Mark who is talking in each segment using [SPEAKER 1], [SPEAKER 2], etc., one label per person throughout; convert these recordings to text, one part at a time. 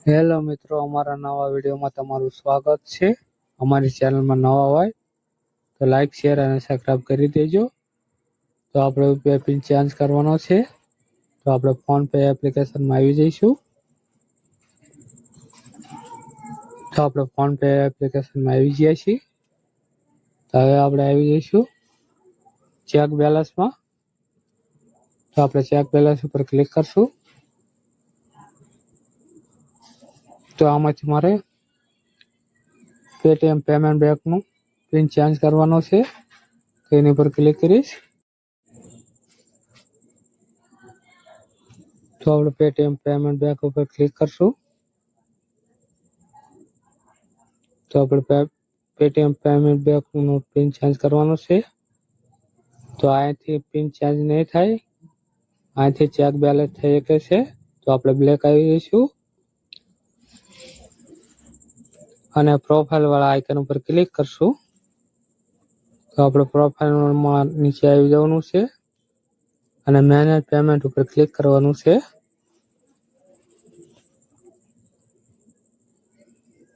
[SPEAKER 1] Hello મિત્રો, અમારા નવા વિડીયોમાં તમારું સ્વાગત છે। અમારી ચેનલમાં નવા હોય તો લાઈક, શેર અને સબસ્ક્રાઇબ કરી દેજો। તો આપણે યુપીઆઈ પિન ચેન્જ કરવાનો છે, તો આપણે ફોન પે એપ્લિકેશનમાં આવી જઈશું। તો આપણે ફોન પે એપ્લિકેશનમાં આવી ગયા છીએ। તો હવે આપણે આવી જઈશું ચેક બેલેન્સમાં। તો આપણે ચેક બેલેન્સ ઉપર ક્લિક કરશું। તો આમાંથી મારે પેટીએમ પેમેન્ટ બેંકનું પિન ચેન્જ કરવાનો છે, તો એની પર ક્લિક કરીશ। તો આપણે પેટીએમ પેમેન્ટ બેંક ઉપર ક્લિક કરશું। તો આપણે પેટીએમ પેમેન્ટ બેંકનું પિન ચેન્જ કરવાનો છે, તો અહીંથી પિન ચેન્જ નહીં થાય, અહીંથી ચેક બેલેન્સ થઈ શકે છે। તો આપણે બ્લેક આવી જઈશું અને પ્રોફાઇલ વાળા આઇકન ઉપર ક્લિક કરશું। તો આપણે પ્રોફાઇલમાં નીચે આવી જવાનું છે અને મેનેજ પેમેન્ટ ઉપર ક્લિક કરવાનું છે।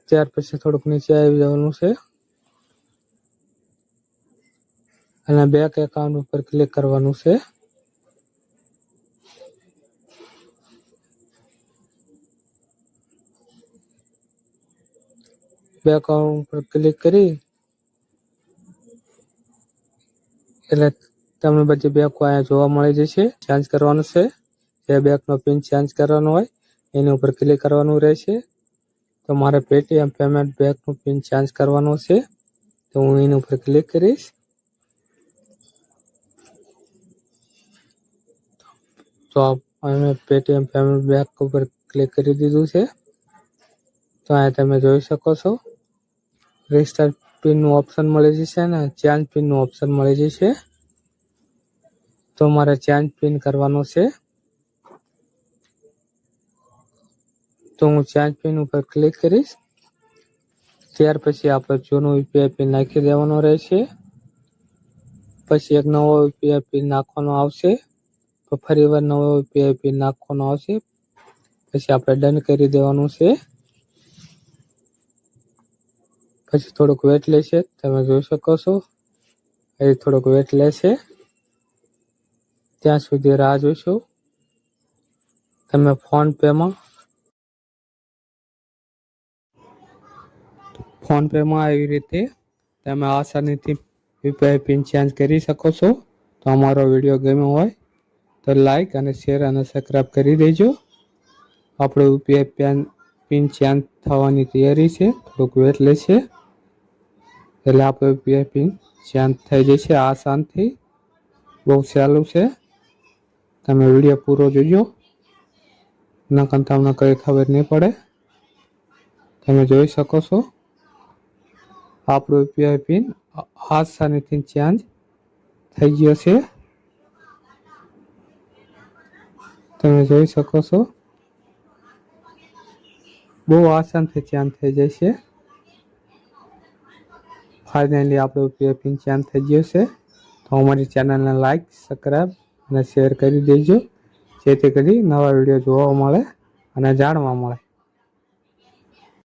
[SPEAKER 1] ત્યાર પછી થોડુંક નીચે આવી જવાનું છે અને બેંક એકાઉન્ટ ઉપર ક્લિક કરવાનું છે। બેંક એકાઉન્ટ ઉપર ક્લિક કરી એટલે તમને બધી બેંકો અહીંયા જોવા મળી જશે। ચેન્જ કરવાનું છે, જે બેંકનો પિન ચેન્જ કરવાનો હોય એની ઉપર ક્લિક કરવાનું રહેશે। તો મારે પેટીએમ પેમેન્ટ બેંકનું પિન ચેન્જ કરવાનો છે, તો હું એની ઉપર ક્લિક કરીશ। તો અમે પેટીએમ પેમેન્ટ બેંક ઉપર ક્લિક કરી દીધું છે। તો અહીંયા તમે જોઈ શકો છો રિસ્ટાર્ટ પિનનું ઓપ્શન મળી જશે ને ચેન્જ પિનનું ઓપ્શન મળી જશે। તો મારે ચેન્જ પિન કરવાનો છે, તો હું ચેન્જ પિન ઉપર ક્લિક કરીશ। ત્યાર પછી આપણે જૂનો યુપીઆઈ પિન નાખી દેવાનો રહેશે। પછી એક નવો યુપીઆઈ પિન નાખવાનો આવશે, તો ફરી વાર નવો યુપીઆઈ પિન નાખવાનો આવશે, પછી આપણે ડન કરી દેવાનું છે। પછી થોડુંક વેટ લેશે, તમે જોઈ શકો છો એ થોડુંક વેટ લેશે, ત્યાં સુધી રાહ જોઈશું। તમે ફોન પેમાં આવી રીતે તમે આસાનીથી યુપીઆઈ પિન ચેન્જ કરી શકો છો। તો અમારો વિડીયો ગમ્યો હોય તો લાઈક અને શેર અને સબસ્ક્રાઇબ કરી દેજો। આપણો યુપીઆઈ પિન ચેન્જ થવાની તૈયારી છે, થોડુંક વેટ લેશે એટલે આપણો યુપીઆઈ પિન ચેન્જ થઈ જશે આસાનથી। બહુ સહેલું છે, તમે વિડીયો પૂરો જોજો, નકર તમને કંઈ ખબર નહીં પડે। તમે જોઈ શકો છો આપણો યુપીઆઈ પિન આસાનીથી ચેન્જ થઈ ગયો છે, તમે જોઈ શકો છો બહુ આસાનથી ચેન્જ થઈ જશે। ફાઇનલી આપણો યુપીઆઈ પિન ચેન્જ થઈ ગયો છે। તો અમારી ચેનલને લાઈક, સબસ્ક્રાઇબ અને શેર કરી દેજો, જેથી કરી નવા વિડીયો જોવા મળે અને જાણવા મળે।